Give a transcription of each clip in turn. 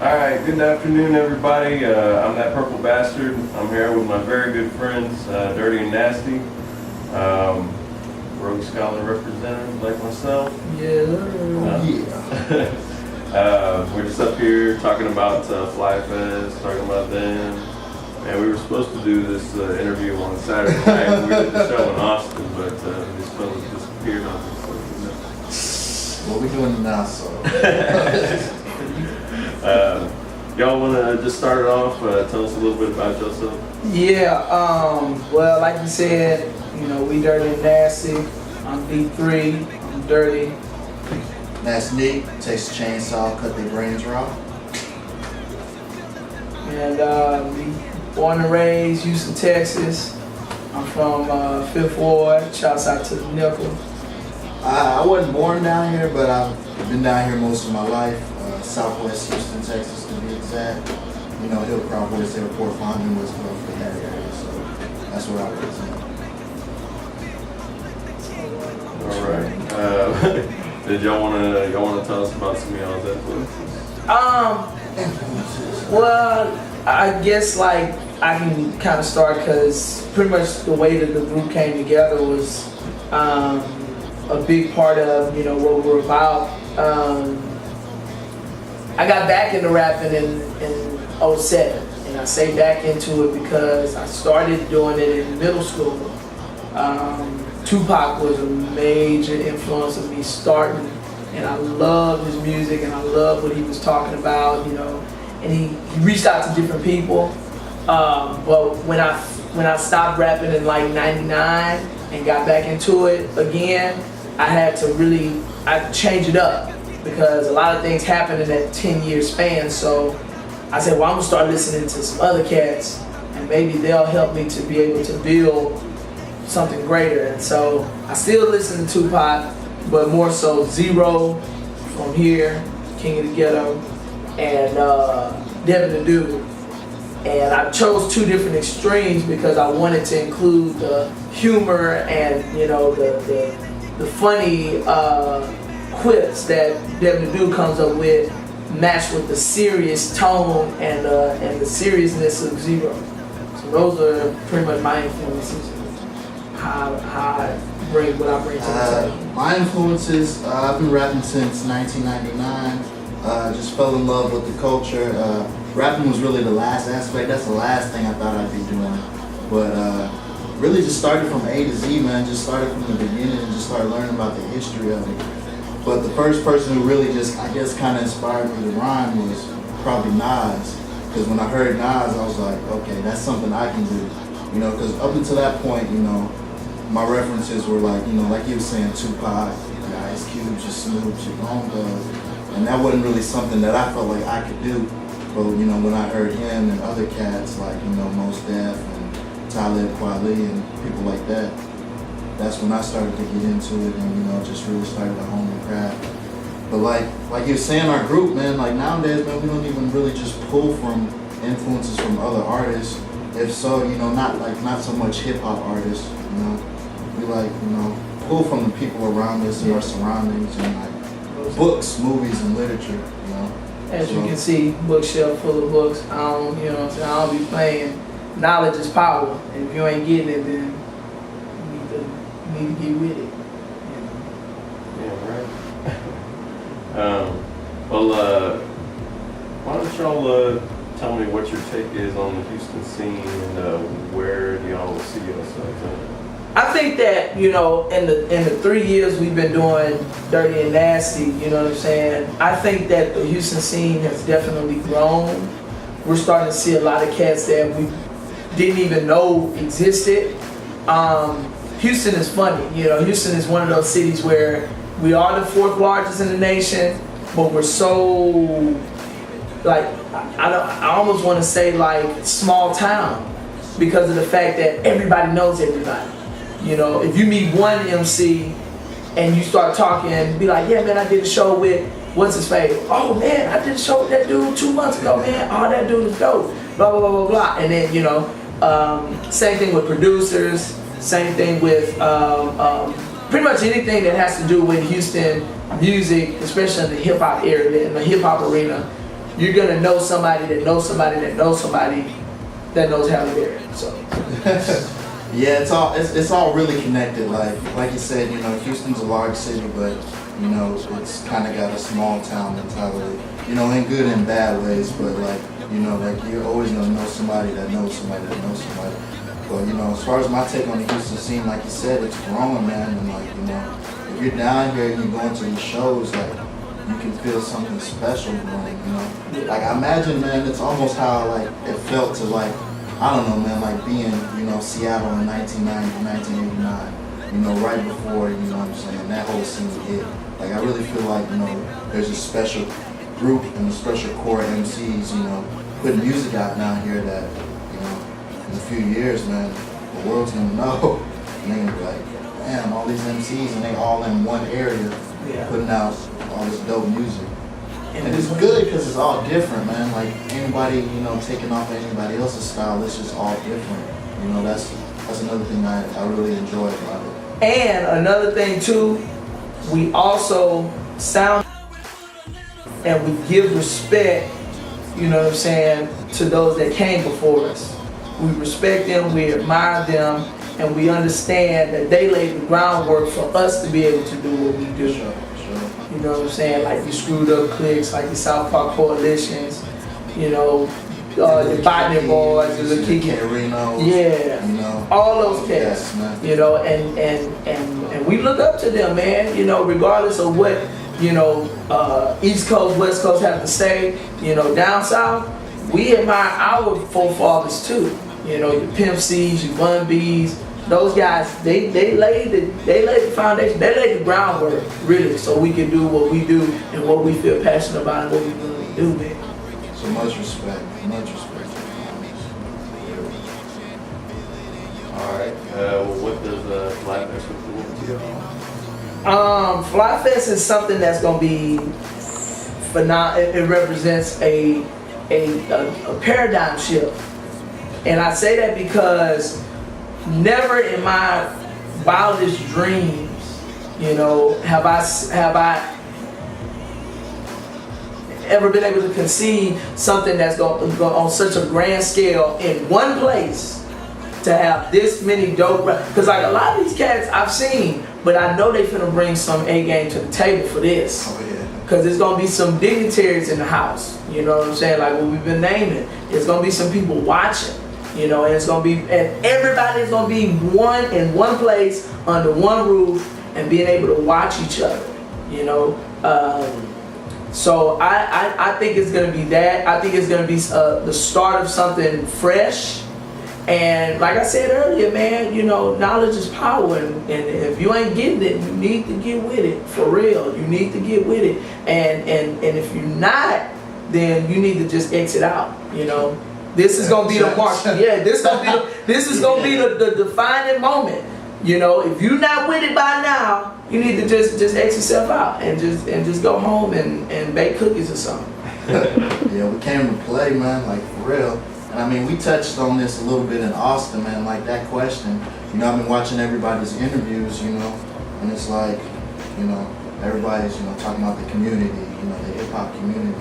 Alright, good afternoon everybody. I'm that purple bastard. I'm here with my very good friends, Dirty and Nasty. Rogue Scholar representative like myself. Yeah. We're just up here talking about FlyFest, talking about them. And we were supposed to do this interview on Saturday night. We did the show in Austin, but these fellas disappeared on us. What we doing now, so? Y'all want to just start it off? Tell us a little bit about yourself. Yeah. Well, like you said, we Dirty and Nasty. I'm D3. I'm Dirty. That's Nick. Takes a chainsaw, cut their brains raw. And we born and raised Houston, Texas. I'm from 5th Ward. Shouts out to the Nickel. I wasn't born down here, but I've been down here most of my life. Southwest Houston, Texas, to be exact. Hillcrop, West Airport, Fondren, West Club, for that area. So that's what I represent. All right. Did y'all want to tell us about some of y'all's influences? Well, I guess I can kind of start because pretty much the way that the group came together was a big part of what we're about. I got back into rapping in 07, and I say back into it because I started doing it in middle school. Tupac was a major influence of me starting, and I loved his music and I loved what he was talking about, and he reached out to different people. But when I stopped rapping in 99 and got back into it again, I had to change it up because a lot of things happened in that 10-year span. So I said, well, I'm gonna start listening to some other cats and maybe they'll help me to be able to build something greater. And so I still listen to Tupac, but more so Zero from here, King of the Ghetto, and Devin the Dude. And I chose two different extremes because I wanted to include the humor and the funny quips that Devin the Dude comes up with, matched with the serious tone and the seriousness of Zero. So those are pretty much my influences. How I bring what I bring to the table. My influences, I've been rapping since 1999. Just fell in love with the culture. Rapping was really the last aspect. That's the last thing I thought I'd be doing. But really just started from A to Z, man. Just started from the beginning and just started learning about the history of it. But the first person who really just, I guess, kind of inspired me to rhyme was probably Nas. Because when I heard Nas, I was like, okay, that's something I can do. Because up until that point, my references were like you were saying, Tupac, Ice Cube, just Snoop, Long Thug. And that wasn't really something that I felt like I could do. But, when I heard him and other cats like, Mos Def and Talib Kweli and people like that, that's when I started to get into it and, just really started to hone the craft. But like you were saying, our group, man, nowadays, man, we don't even really just pull from influences from other artists. If so, not so much hip hop artists, We pull from the people around us and our surroundings and books, movies, and literature, As you can see, bookshelf full of books. I don't be playing. Knowledge is power, and if you ain't getting it, then you need to get with it. Yeah, right. Why don't y'all tell me what your take is on the Houston scene and where do y'all see yourselves in? I think that in the 3 years we've been doing Dirty and Nasty, you know what I'm saying? I think that the Houston scene has definitely grown. We're starting to see a lot of cats that we didn't even know existed. Houston is funny, Houston is one of those cities where we are the 4th largest in the nation, but we're so I almost want to say small town because of the fact that everybody knows everybody. If you meet one MC and you start talking, be like, yeah, man, I did a show with what's his face? Oh, man, I did a show with that dude 2 months ago, man. Oh, that dude is dope. Blah, blah, blah, blah, blah. And then, same thing with producers, same thing with pretty much anything that has to do with Houston music, especially in the hip-hop area, in the hip-hop arena. you're gonna know somebody that knows somebody that knows somebody that knows Halle Berry. So yeah, it's all really connected. Like you said, you know, Houston's a large city, but you know, it's kind of got a small town mentality. You know, in good and bad ways, but like, you know, like you're always gonna know somebody that knows somebody that knows somebody. But you know, as far as my take on the Houston scene, like you said, it's growing, man. And like, you know, if you're down here and you're going to these shows, like you can feel something special growing. You know, like I imagine, man, it's almost how like it felt to like, I don't know, man, like being, you know, Seattle in 1990, 1989. You know, right before, you know what I'm saying, that whole scene hit. Like I really feel like, you know, there's a special group and a special core of MCs, you know, putting music out down here that, you know, in a few years, man, the world's gonna know. And they're gonna be like, damn, all these MCs and they all in one area putting out all this dope music. And it's good because it's all different, man. Like anybody, you know, taking off anybody else's style, it's just all different. You know, that's another thing I really enjoy about it. And another thing too, we also sound and we give respect, you know what I'm saying, to those that came before us. We respect them, we admire them, and we understand that they laid the groundwork for us to be able to do what we do. Sure. You know what I'm saying? Like the Screwed Up Cliques, like the South Park Coalitions, you know, the Botany Boys, the Kiki Reno, yeah, you know, all those cats, you know, and we look up to them, man. You know, regardless of what, you know, East Coast, West Coast have to say, you know, down south, we admire our forefathers too. You know, your Pimp C's, your Bun B's, those guys, they laid the foundation, they laid the groundwork really, so we can do what we do and what we feel passionate about and what we really do, man. So much respect, much respect. All right. What does FlyFest look to you? FlyFest is something that's gonna be phenomenal. It represents a paradigm shift, and I say that because never in my wildest dreams, you know, have I ever been able to conceive something that's going to go on such a grand scale in one place to have this many dope because like a lot of these cats I've seen, but I know they finna bring some A game to the table for this. Oh yeah. Because there's gonna be some dignitaries in the house, you know what I'm saying? Like what we've been naming. There's gonna be some people watching, you know, and it's gonna be, and everybody's gonna be in one place under one roof and being able to watch each other, you know. So I think it's gonna be that. I think it's gonna be the start of something fresh. And like I said earlier, man, you know, knowledge is power, and if you ain't getting it, you need to get with it, for real. You need to get with it, and if you're not, then you need to just exit out. You know, this is gonna be the mark. Yeah, this is gonna be the defining moment. You know, if you're not with it by now, you need to just exit yourself out and just go home and bake cookies or something. Yeah, we came to play, man, like for real. And I mean, we touched on this a little bit in Austin, man, like that question. You know, I've been watching everybody's interviews, you know, and it's like, you know, everybody's, you know, talking about the community, you know, the hip hop community.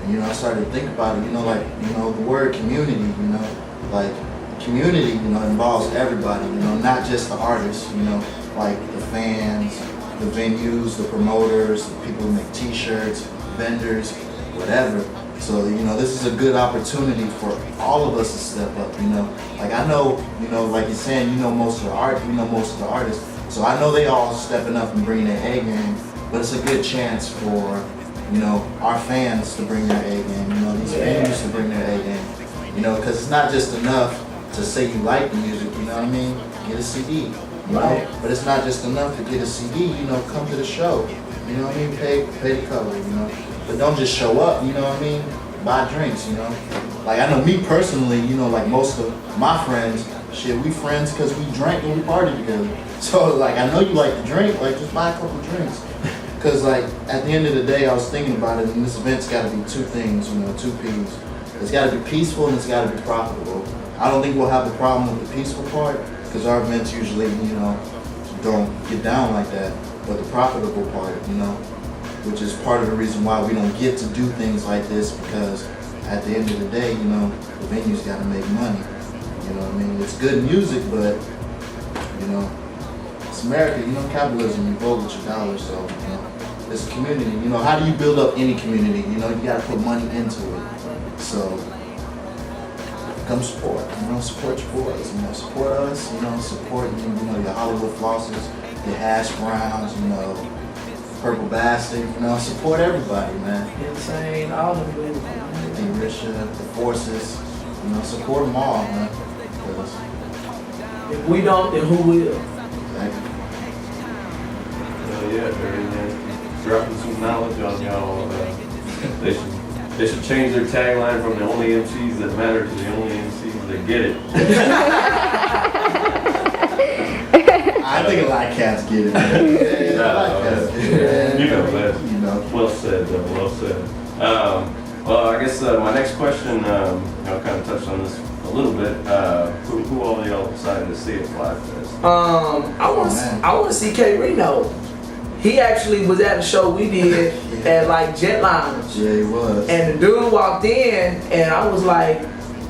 And, you know, I started to think about it, you know, like, you know, the word community, you know, like community, you know, involves everybody, you know, not just the artists, you know, like the fans, the venues, the promoters, the people who make t-shirts, vendors, whatever. So, you know, this is a good opportunity for all of us to step up, you know. Like I know, you know, like you're saying, you know most of the art, you know most of the artists. So I know they all stepping up and bringing their A game, but it's a good chance for, you know, our fans to bring their A game, you know, these venues to bring their A game. You know, because it's not just enough to say you like the music, you know what I mean? Get a CD, you know? But it's not just enough to get a CD, you know, come to the show. You know what I mean? Pay the cover, you know? But don't just show up, you know what I mean? Buy drinks, you know? Like I know me personally, you know, like most of my friends, shit, we friends because we drank and we partied together. So like, I know you like to drink, like just buy a couple drinks. Cause like, at the end of the day, I was thinking about it, and this event's gotta be two things, you know, two P's. It's gotta be peaceful and it's gotta be profitable. I don't think we'll have a problem with the peaceful part, because our events usually, you know, don't get down like that. But the profitable part, you know, which is part of the reason why we don't get to do things like this, because at the end of the day, you know, the venue's got to make money. You know what I mean? It's good music, but, you know, it's America, you know, capitalism, you vote with your dollars, so, you know, it's a community. You know, how do you build up any community? You know, you got to put money into it. So, come support, you know, support your boys, you know, support us, you know, support, you know, your Hollywood Flosses, your Hash Browns, you know, Purple Bastard, you know, support everybody, man. Insane, all of them. Risha, the Forces, you know, support them all, man. Because if we don't, then who will? Exactly. Yeah, very nice. Dropping some knowledge on y'all. They should change their tagline from the only MCs that matter to the only MCs that get it. I think a lot of cats get it, man. Yeah, a lot of cats get it. You know that. You know. Well said, though. Well said. Well, I guess my next question, y'all kind of touched on this a little bit. Who all of y'all decided to see at FlyFest? I want to see K Reno. He actually was at a show we did at like Jet Lounge. Yeah, he was. And the dude walked in, and I was like,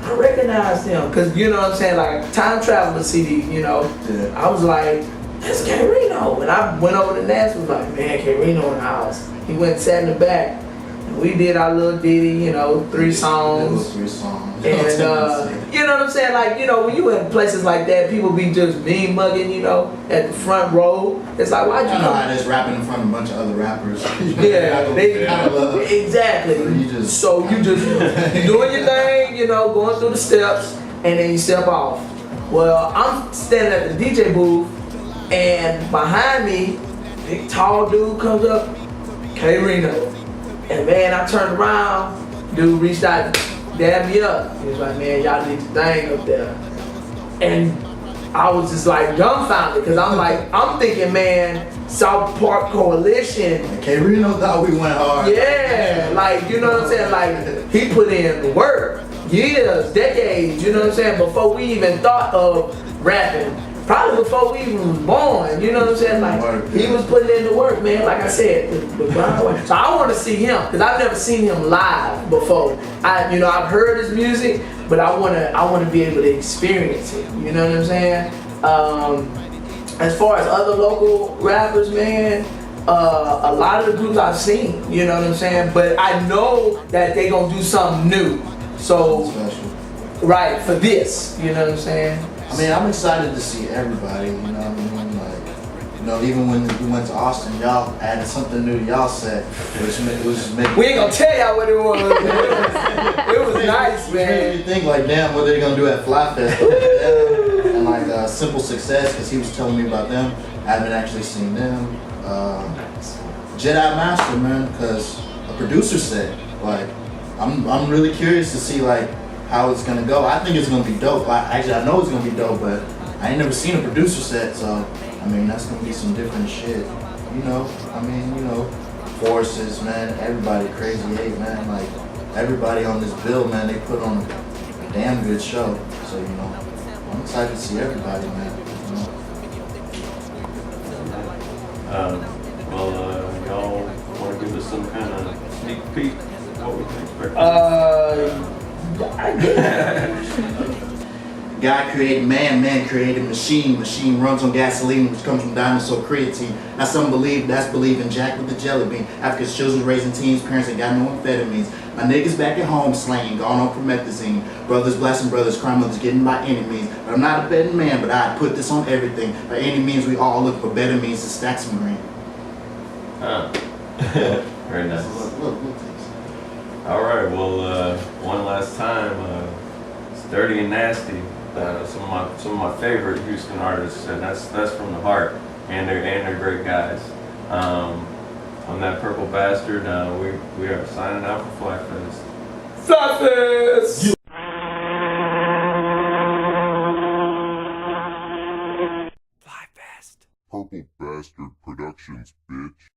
I recognized him, cause you know what I'm saying, like Time Traveler CD, you know. Yeah. I was like, that's K Reno, and I went over to Nats, was like, man, K Reno in the house. He went and sat in the back. We did our little ditty, you know, 3 songs. 3 songs. And you know what I'm saying? Like, you know, when you in places like that, people be just mean mugging, you know, at the front row. It's like, why'd you know how it is rapping in front of a bunch of other rappers. Yeah, exactly. So you just doing your thing, you know, going through the steps, and then you step off. Well, I'm standing at the DJ booth, and behind me, big tall dude comes up, K Reno. And man, I turned around, dude reached out, dabbed me up. He was like, man, y'all did the thing up there. And I was just like dumbfounded, because I'm like, I'm thinking, man, South Park Coalition. K Reno thought we went hard. Yeah, like, you know what I'm saying? Like, he put in the work, years, decades, you know what I'm saying? Before we even thought of rapping. Probably before we even was born, you know what I'm saying? Like, he was putting in the work, man, like I said. So I want to see him, because I've never seen him live before. I've heard his music, but I want to be able to experience it, you know what I'm saying? As far as other local rappers, man, a lot of the groups I've seen, you know what I'm saying? But I know that they gonna do something new. So, right, for this, you know what I'm saying? I mean, I'm excited to see everybody, you know what I mean? Like, you know, even when we went to Austin, y'all added something new to y'all set, which was making... We ain't gonna tell y'all what it was. It was nice, man. It made me think, like, damn, what are they gonna do at FlyFest? And like, Simple Success, because he was telling me about them. I haven't actually seen them. Jedi Master, man, because a producer said, like, I'm really curious to see, like, how it's gonna go. I think it's gonna be dope. I know it's gonna be dope, but I ain't never seen a producer set, so I mean that's gonna be some different shit. You know, I mean, you know, Forces, man, everybody, Crazy 8, man, like everybody on this bill, man, they put on a damn good show. So, you know, I'm excited to see everybody, man. You know? Y'all want to give us some kind of sneak peek of what we can expect? God created man, man created machine. Machine runs on gasoline, which comes from dinosaur creatine. Now some believe that's believing Jack with the jelly bean. Africa's children raising teens, parents ain't got no amphetamines. My niggas back at home slaying, gone on promethazine. Brothers blasting brothers, crime mothers getting by enemies. But I'm not a betting man, but I put this on everything. By any means, we all look for better means to stack some green. Very nice. Look. All right, well, one last time, it's Dirty and Nasty. Some of my favorite Houston artists, and that's from the heart, and they're great guys. On that Purple Bastard, we are signing out for FlyFest. FlyFest! Purple Bastard Productions, bitch.